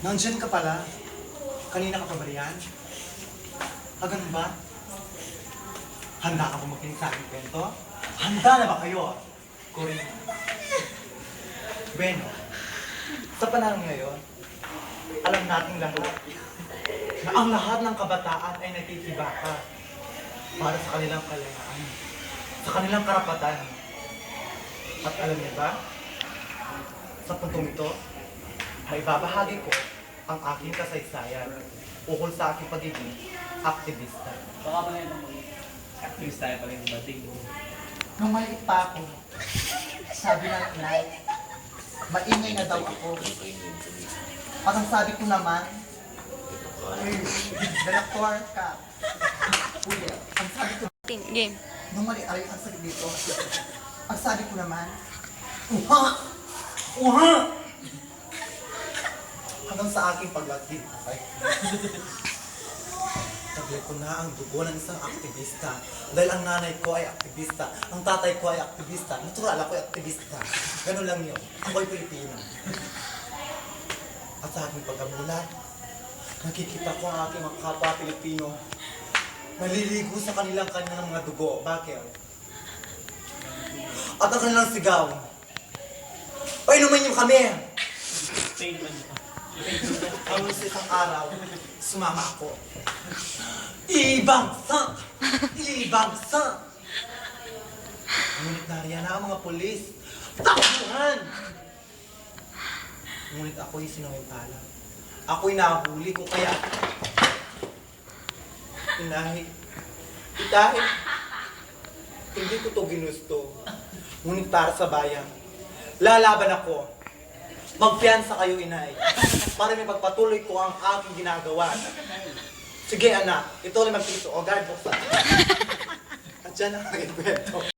Nandyan ka pala. Kanina ka pa ba riyan? Ganun ba? Handa ka ba makinig sa aking kwento? Handa na ba kayo? Corinne. Bueno, sa panahon ngayon, alam nating lahat na ang lahat ng kabataan ay nakikibaka para sa kanilang kalayaan, sa kanilang karapatan. At alam niyo ba, sa puntong ito, ay babahagi ko ang aking kasaysayan ukol sa aking pagiging aktivista. Baka ba na itong activist tayo pala yung bating. Nung maliit pa ako, sabi ng inay, maingay na daw ako. At ang sabi ko naman, dalaktor ka. Kuya, ang sabi ko, Game. nung maliit, ay, ang sabi dito, ang sabi ko naman, uha! Uha! Hanggang sa aking paglatid. Ay. Sabi ko na ang dugo ng isang aktivista. Dahil ang nanay ko ay aktivista, ang tatay ko ay aktivista, natural ako ay aktivista. Ganun lang yun. Ako'y Pilipino. At sa aking pagkamulat, nakikita ko ang aking mga kapwa Pilipino naliligo sa kanilang mga dugo. Bakit? At ang kanilang sigaw, painumin niyo kami! Ang sa isang araw, sumama ako. Ibangsa! Ibangsa! Ngunit nariyan na ang mga polis. Takbuhan! Ngunit ako'y sinawintala. Ako'y nahuli ko kaya... Inahi. Hindi ko to ginusto. Ngunit para sa bayan, lalaban ako. Magpiyansa kayo, inay, para may pagpatuloy ko ang aking ginagawa. Sige, anak, ito ulit magpiso. O, guard, buksan. At dyan ang aking kwento.